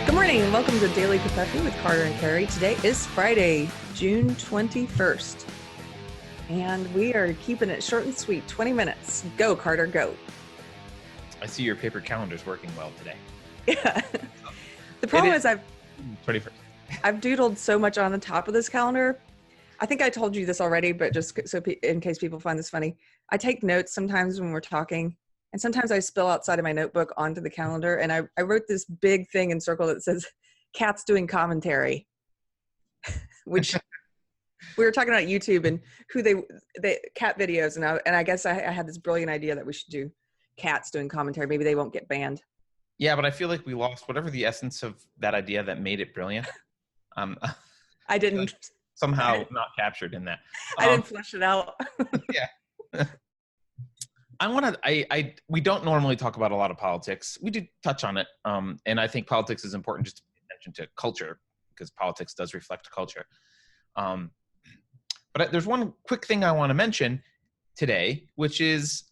Good morning and welcome to Daily Perpetual with Carter and Keri. Today is Friday, June 21st. And we are keeping it short and sweet, 20 minutes. Go, Carter, go. I see your paper calendar's working well today. Yeah. The problem is I've 21st. I've doodled so much on the top of this calendar. I think I told you this already, but just so in case people find this funny, I take notes sometimes when we're talking. And sometimes I spill outside of my notebook onto the calendar. And I wrote this big thing in circle that says, cats doing commentary, which we were talking about YouTube and who they cat videos. And I guess I had this brilliant idea that we should do cats doing commentary. Maybe they won't get banned. Yeah, but I feel like we lost whatever the essence of that idea that made it brilliant. I didn't. Somehow not captured in that. I didn't flesh it out. Yeah. We don't normally talk about a lot of politics. We did touch on it. And I think politics is important just to pay attention to culture because politics does reflect culture. But there's one quick thing I want to mention today, which is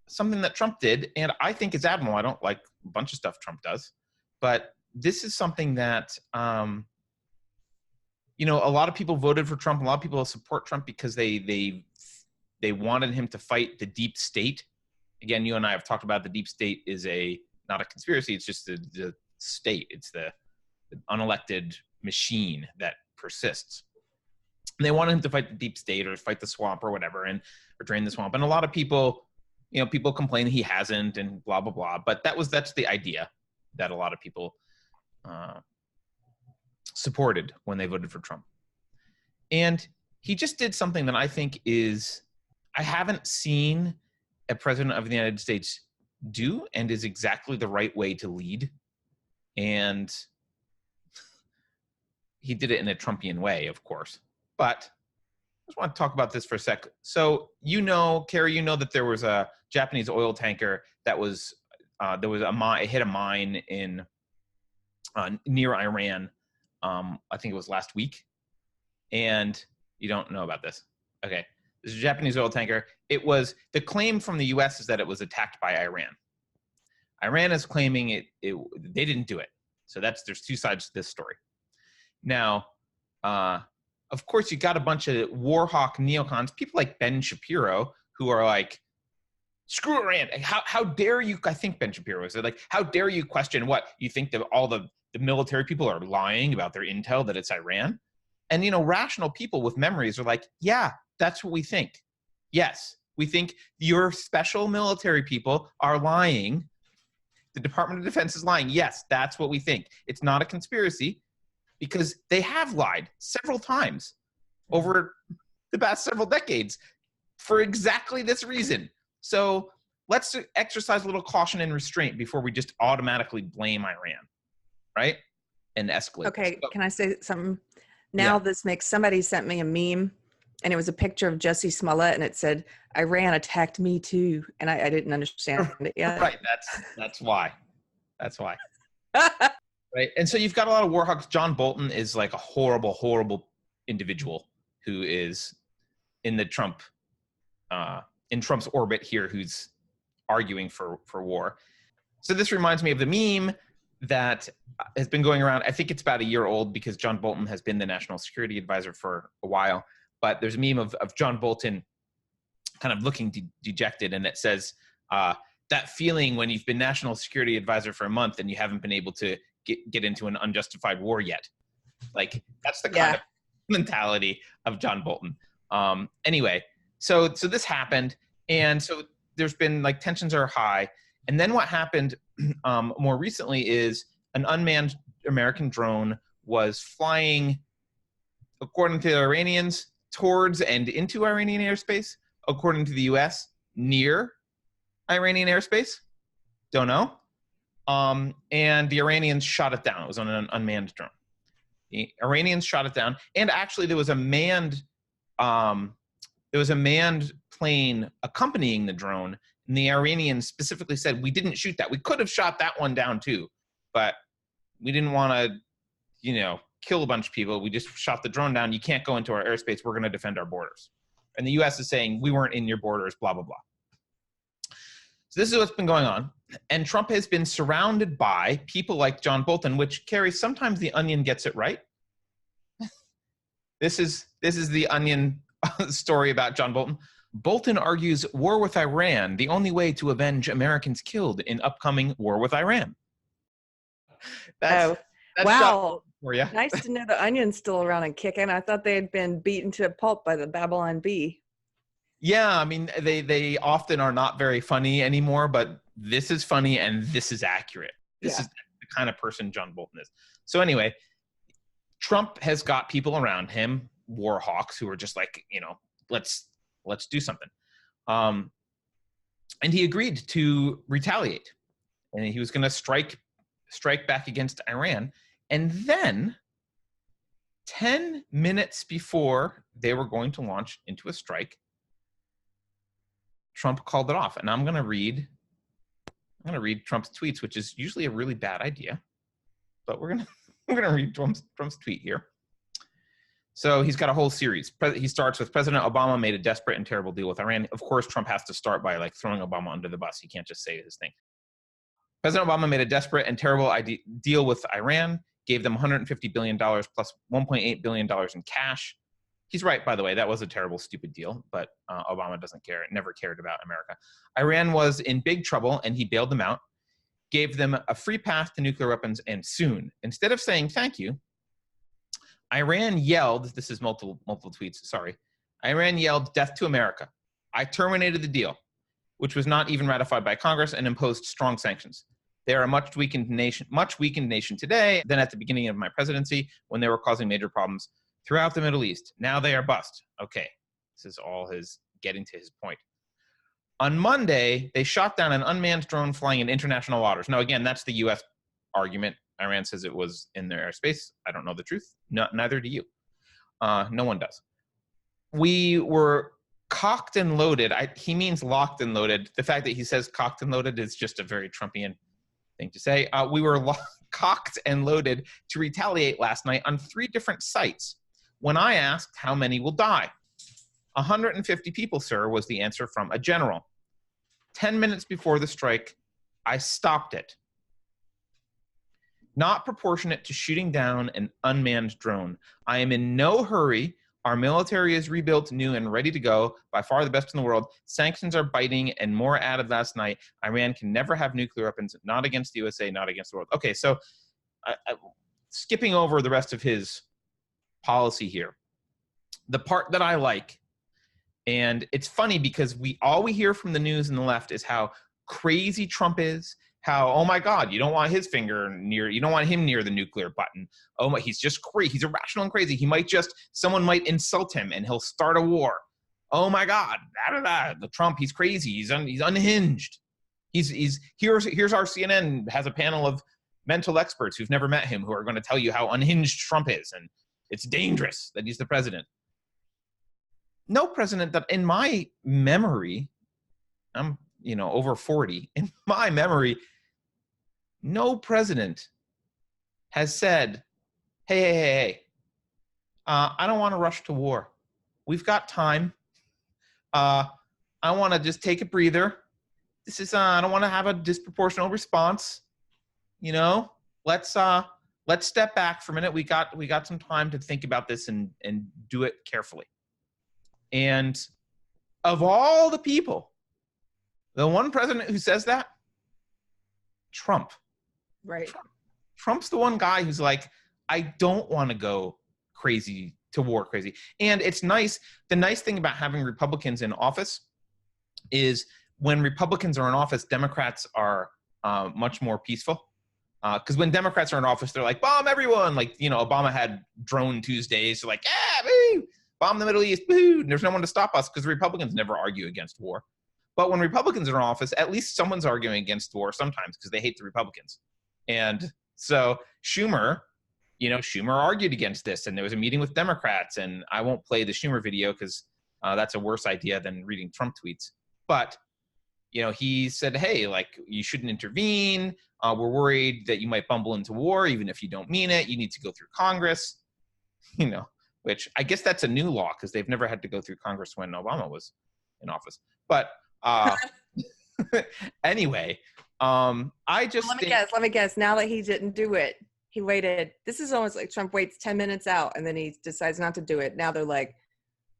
something that Trump did. And I think it's admirable. I don't like a bunch of stuff Trump does, but this is something that, a lot of people voted for Trump. A lot of people support Trump because they wanted him to fight the deep state. Again, you and I have talked about the deep state is not a conspiracy. It's just the state. It's the unelected machine that persists. And they wanted him to fight the deep state or fight the swamp or whatever, or drain the swamp. And a lot of people, people complain he hasn't and blah, blah, blah. But that's the idea that a lot of people supported when they voted for Trump. And he just did something that I think I haven't seen a president of the United States do and is exactly the right way to lead. And he did it in a Trumpian way, of course. But I just want to talk about this for a sec. So, Keri, that there was a Japanese oil tanker that was, it hit a mine in near Iran. I think it was last week. And you don't know about this. Okay. This is a Japanese oil tanker. The claim from the U.S. is that it was attacked by Iran. Iran is claiming they didn't do it. So there's two sides to this story. Now, of course, you got a bunch of war hawk neocons, people like Ben Shapiro, who are like, screw Iran. How dare you? I think Ben Shapiro said, like, how dare you question what you think that all the military people are lying about their intel that it's Iran? And, rational people with memories are like, yeah, that's what we think. Yes, we think your special military people are lying. The Department of Defense is lying. Yes, that's what we think. It's not a conspiracy because they have lied several times over the past several decades for exactly this reason. So let's exercise a little caution and restraint before we just automatically blame Iran, right? And escalate. Okay, can I say something? Now This makes, somebody sent me a meme and it was a picture of Jussie Smollett and it said, Iran attacked me too. And I didn't understand it yet. Right, that's why. That's why. Right, and so you've got a lot of war hawks. John Bolton is like a horrible, horrible individual who is in Trump's orbit here, who's arguing for war. So this reminds me of the meme that has been going around. I think it's about a year old because John Bolton has been the national security advisor for a while. But there's a meme of John Bolton kind of looking dejected, and it says, that feeling when you've been national security advisor for a month and you haven't been able to get into an unjustified war yet. Like, that's the kind of mentality of John Bolton. Anyway, so this happened, and so there's been, like, tensions are high. And then what happened more recently is an unmanned American drone was flying, according to the Iranians, towards and into Iranian airspace, according to the U.S., near Iranian airspace. Don't know. And the Iranians shot it down. It was on an unmanned drone. The Iranians shot it down. And actually there was a manned plane accompanying the drone. And the Iranians specifically said, we didn't shoot that. We could have shot that one down too, but we didn't want to, kill a bunch of people. We just shot the drone down. You can't go into our airspace. We're going to defend our borders. And the U.S. is saying, we weren't in your borders, blah, blah, blah. So this is what's been going on. And Trump has been surrounded by people like John Bolton, which, Keri, sometimes the Onion gets it right. This is the Onion story about John Bolton. Bolton argues war with Iran, the only way to avenge Americans killed in upcoming war with Iran. That's wow. for you. Nice to know the Onion's still around and kicking. I thought they had been beaten to a pulp by the Babylon Bee. Yeah, I mean, they often are not very funny anymore, but this is funny and this is accurate. This is the kind of person John Bolton is. So anyway, Trump has got people around him, war hawks, who are just like, let's do something. And he agreed to retaliate. And he was going to strike back against Iran. And then 10 minutes before they were going to launch into a strike, Trump called it off. And I'm going to read Trump's tweets, which is usually a really bad idea. But we're going to read Trump's tweet here. So he's got a whole series. He starts with President Obama made a desperate and terrible deal with Iran. Of course, Trump has to start by throwing Obama under the bus. He can't just say his thing. President Obama made a desperate and terrible deal with Iran, gave them $150 billion plus $1.8 billion in cash. He's right, by the way. That was a terrible, stupid deal, but Obama doesn't care. Never cared about America. Iran was in big trouble, and he bailed them out, gave them a free path to nuclear weapons, and soon. Instead of saying thank you, Iran yelled, this is multiple tweets, sorry. Iran yelled, "Death to America." I terminated the deal, which was not even ratified by Congress, and imposed strong sanctions. They are a much weakened nation today than at the beginning of my presidency, when they were causing major problems throughout the Middle East. Now they are bust. Okay, this is all his getting to his point. On Monday, they shot down an unmanned drone flying in international waters. Now, again, that's the U.S. argument. Iran says it was in their airspace. I don't know the truth. Neither do you. No one does. We were cocked and loaded. He means locked and loaded. The fact that he says cocked and loaded is just a very Trumpian thing to say. We were cocked and loaded to retaliate last night on 3 different sites. When I asked how many will die, 150 people, sir, was the answer from a general. 10 minutes before the strike, I stopped it. Not proportionate to shooting down an unmanned drone. I am in no hurry. Our military is rebuilt, new, and ready to go, by far the best in the world. Sanctions are biting, and more added last night. Iran can never have nuclear weapons, not against the USA, not against the world. Okay, so skipping over the rest of his policy here. The part that I like, and it's funny because all we hear from the news and the left is how crazy Trump is, how, oh my God, you don't want his finger near, you don't want him near the nuclear button. Oh my, he's just crazy. He's irrational and crazy. Someone might insult him and he'll start a war. Oh my God, the Trump, he's crazy. He's unhinged. Here's our CNN has a panel of mental experts who've never met him who are going to tell you how unhinged Trump is, and it's dangerous that he's the president. No president that in my memory, I'm over 40, in my memory, no president has said, hey, I don't want to rush to war. We've got time. I want to just take a breather. This is, I don't want to have a disproportional response. Let's step back for a minute. We got some time to think about this and do it carefully. And of all the people, the one president who says that, Trump. Right. Trump's the one guy who's like, I don't want to go crazy to war crazy. And it's nice. The nice thing about having Republicans in office is when Republicans are in office, Democrats are much more peaceful. Because when Democrats are in office, they're like, bomb everyone. Like, Obama had drone Tuesdays. So like, boo, bomb the Middle East. Boo. There's no one to stop us, because Republicans never argue against war. But when Republicans are in office, at least someone's arguing against war sometimes because they hate the Republicans. And so Schumer argued against this, and there was a meeting with Democrats, and I won't play the Schumer video because that's a worse idea than reading Trump tweets. But, he said, hey, you shouldn't intervene. We're worried that you might bumble into war, even if you don't mean it. You need to go through Congress, which I guess that's a new law because they've never had to go through Congress when Obama was in office. But anyway, I just Let me think, guess. Let me guess. Now that he didn't do it, he waited. This is almost like Trump waits 10 minutes out and then he decides not to do it. Now they're like,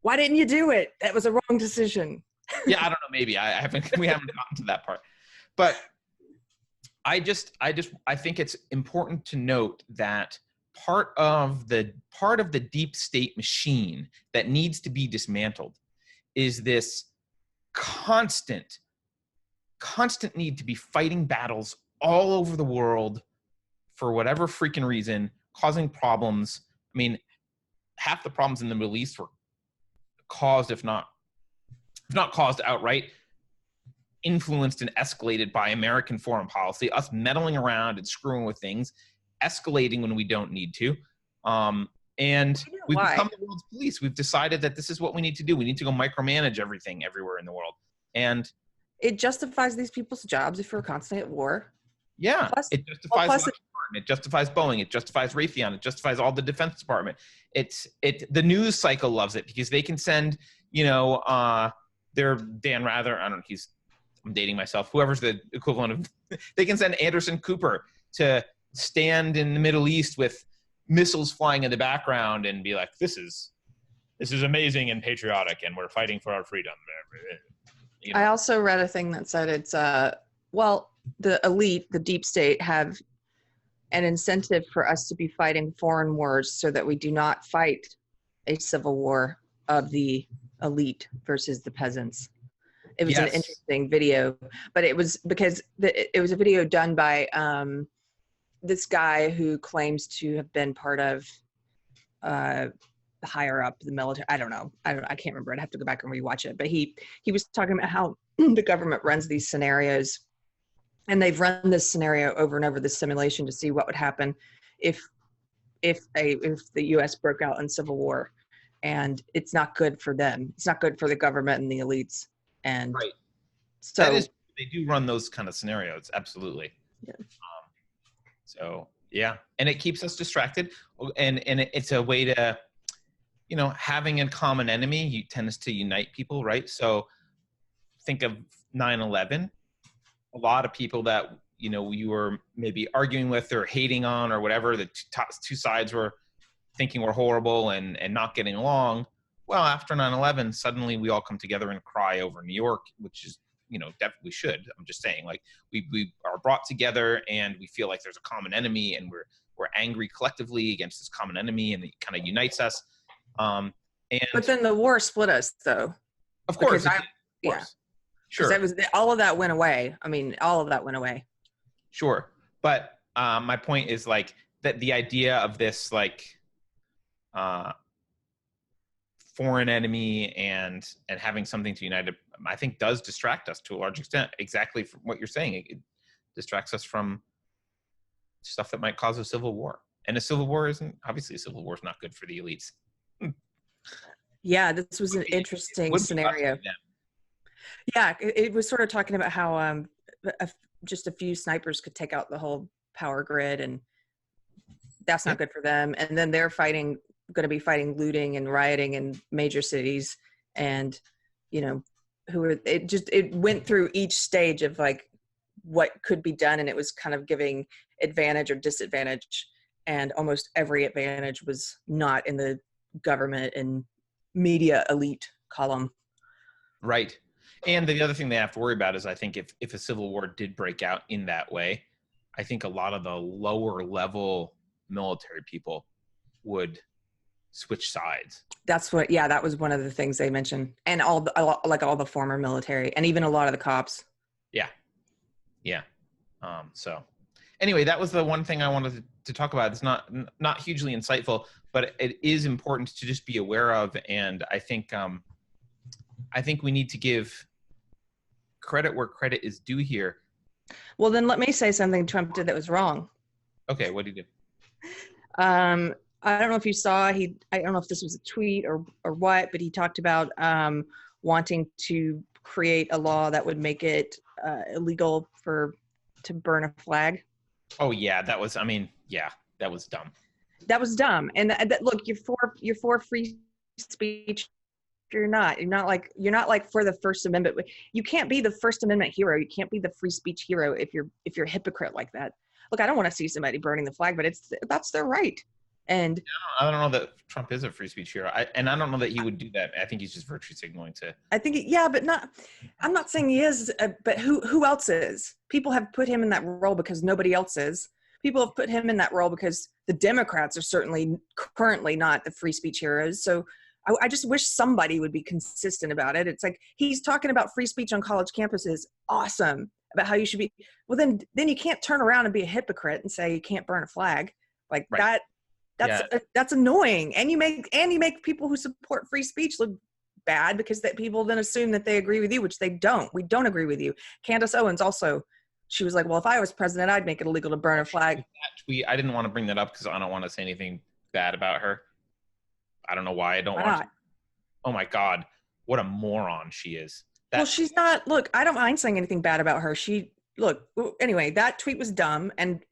why didn't you do it? That was a wrong decision. yeah, I don't know. Maybe I haven't. We haven't gotten to that part, but I think it's important to note that part of the deep state machine that needs to be dismantled is this constant need to be fighting battles all over the world for whatever freaking reason, causing problems. I mean, half the problems in the Middle East were caused, if not caused outright, influenced and escalated by American foreign policy, us meddling around and screwing with things, escalating when we don't need to. And we've become the world's police. We've decided that this is what we need to do. We need to go micromanage everything everywhere in the world. And it justifies these people's jobs if we're constantly at war. Yeah, it justifies it justifies Boeing, it justifies Raytheon, it justifies all the Defense Department. The news cycle loves it because they can send, their Dan Rather, I don't know, I'm dating myself, whoever's the equivalent of, they can send Anderson Cooper to stand in the Middle East with missiles flying in the background and be like, this is amazing and patriotic and we're fighting for our freedom. I also read a thing that said it's, the elite, the deep state, have an incentive for us to be fighting foreign wars so that we do not fight a civil war of the elite versus the peasants. It was an interesting video, but it was because it was a video done by this guy who claims to have been part of higher up the military. I don't know. I can't remember. I'd have to go back and rewatch it. But he was talking about how the government runs these scenarios. And they've run this scenario over and over, this simulation, to see what would happen if the U.S. broke out in civil war, and it's not good for them. It's not good for the government and the elites. And right. So they do run those kind of scenarios, absolutely. Yeah. So yeah, and it keeps us distracted, and it's a way to, having a common enemy tends to unite people, right? So think of 9/11. A lot of people that you were maybe arguing with or hating on or whatever, the two sides were thinking were horrible and not getting along. Well, after 9/11, suddenly we all come together and cry over New York, which is, definitely should. I'm just saying, like, we are brought together and we feel like there's a common enemy and we're angry collectively against this common enemy, and it kind of unites us. But then the war split us, though. Of course. Yeah. Sure. That was all of that went away. I mean, all of that went away. Sure. But my point is, like, that the idea of this, like, foreign enemy and having something to unite, I think, does distract us to a large extent. Exactly from what you're saying. It distracts us from stuff that might cause a civil war. And a civil war is not good for the elites. Yeah, this was an interesting scenario. Yeah, it was sort of talking about how just a few snipers could take out the whole power grid, and that's not good for them. And then they're going to be fighting looting and rioting in major cities, and it went through each stage of like what could be done, and it was kind of giving advantage or disadvantage, and almost every advantage was not in the government and media elite column. Right. And the other thing they have to worry about is, I think, if a civil war did break out in that way, I think a lot of the lower level military people would switch sides. That was one of the things they mentioned. And all the former military, and even a lot of the cops. Yeah. Yeah. So anyway, that was the one thing I wanted to talk about. It's not hugely insightful, but it is important to just be aware of. And I think we need to give credit where credit is due here. Well, then let me say something Trump did that was wrong. Okay, what did he do? I don't know if you saw, I don't know if this was a tweet or what, but he talked about wanting to create a law that would make it illegal to burn a flag. Oh yeah, that was dumb. That was dumb. And look, you're for free speech You're not like for the First Amendment. You can't be the First Amendment hero. You can't be the free speech hero if you're a hypocrite like that. Look, I don't want to see somebody burning the flag, but that's their right. And I don't know that Trump is a free speech hero. And I don't know that he would do that. I think he's just virtue signaling to. I think, yeah, but not. I'm not saying he is, but who else is? People have put him in that role because nobody else is. People have put him in that role because the Democrats are certainly currently not the free speech heroes. So I just wish somebody would be consistent about it. It's like he's talking about free speech on college campuses. Awesome. About how you should be. Well, then you can't turn around and be a hypocrite and say you can't burn a flag like right. That's annoying. And you make people who support free speech look bad because that people then assume that they agree with you, which they don't. We don't agree with you. Candace Owens also, she was like, well, if I was president, I'd make it illegal to burn a flag. That tweet, I didn't want to bring that up because I don't want to say anything bad about her. I don't know why I don't want to. Oh my God, what a moron she is. Well, she's not. Look, I don't mind saying anything bad about her. Anyway, that tweet was dumb and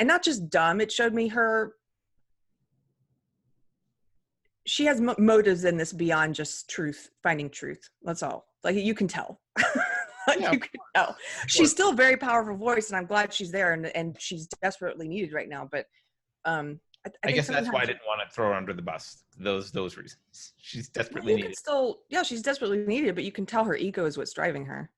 not just dumb. It showed me she has motives in this beyond just finding truth. That's all. Like you can tell. You can tell. She's still a very powerful voice, and I'm glad she's there, and she's desperately needed right now. But I guess that's why I didn't want to throw her under the bus. Those reasons. She's desperately needed. She's desperately needed, but you can tell her ego is what's driving her.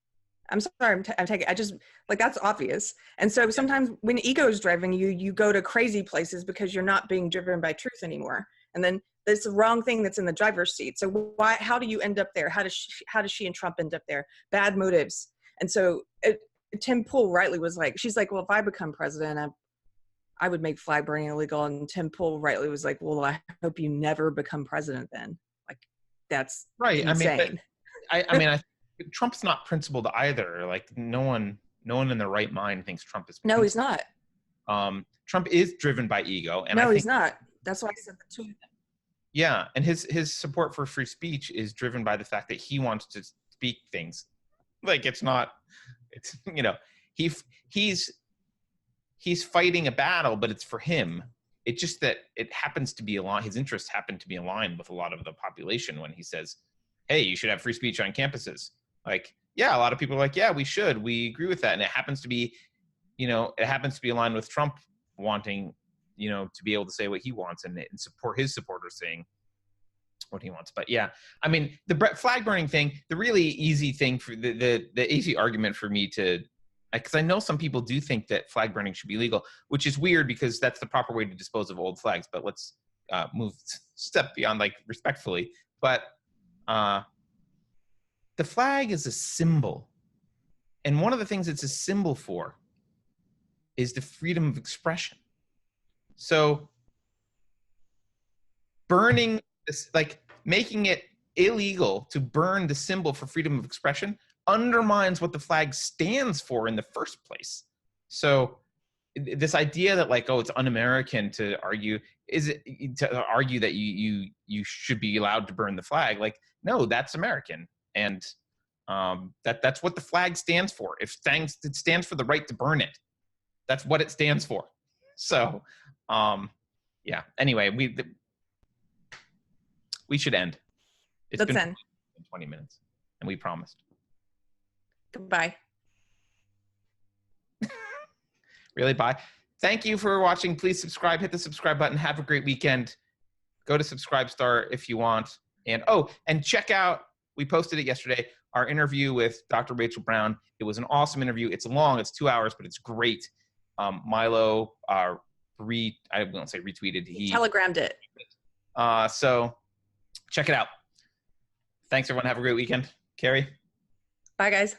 I'm sorry, I'm taking. I just like that's obvious. And so sometimes when ego is driving you, you go to crazy places because you're not being driven by truth anymore. And then it's the wrong thing that's in the driver's seat. So how do you end up there? How does she and Trump end up there? Bad motives. And so Tim Pool rightly was like, she's like, well, if I become president, I would make flag burning illegal. And Tim Pool rightly was like, well, I hope you never become president then. Like that's right. insane. I mean, Trump's not principled either. Like no one in their right mind thinks Trump is. No, he's not. Trump is driven by ego. And no, he's not. That's why I said the two of them. Yeah, and his support for free speech is driven by the fact that he wants to speak things. Like it's he's fighting a battle, but it's for him. It's just that it happens to be his interests happen to be aligned with a lot of the population when he says, hey, you should have free speech on campuses. Like, yeah, a lot of people are like, yeah, we should. We agree with that. And it happens to be, aligned with Trump wanting, to be able to say what he wants and support his supporters saying what he wants. But yeah, I mean, the flag burning thing, the really easy thing for the easy argument for me to, because I know some people do think that flag burning should be legal, which is weird because that's the proper way to dispose of old flags. But let's move step beyond, like, respectfully. But the flag is a symbol. And one of the things it's a symbol for is the freedom of expression. So burning this, like making it illegal to burn the symbol for freedom of expression, undermines what the flag stands for in the first place. So this idea that, like, oh, it's un-American to argue that you should be allowed to burn the flag. Like, no, that's American. And that's what the flag stands for. It stands for the right to burn it. That's what it stands for. So, yeah. Anyway, we should end. Let's end. 20 minutes, and we promised. Goodbye. Really, bye. Thank you for watching. Please subscribe. Hit the subscribe button. Have a great weekend. Go to Subscribestar if you want. And check out, we posted it yesterday, our interview with Dr. Rachel Brown. It was an awesome interview. It's long. It's 2 hours, but it's great. Milo, I won't say retweeted. He telegrammed it. So check it out. Thanks, everyone. Have a great weekend. Keri? Bye, guys.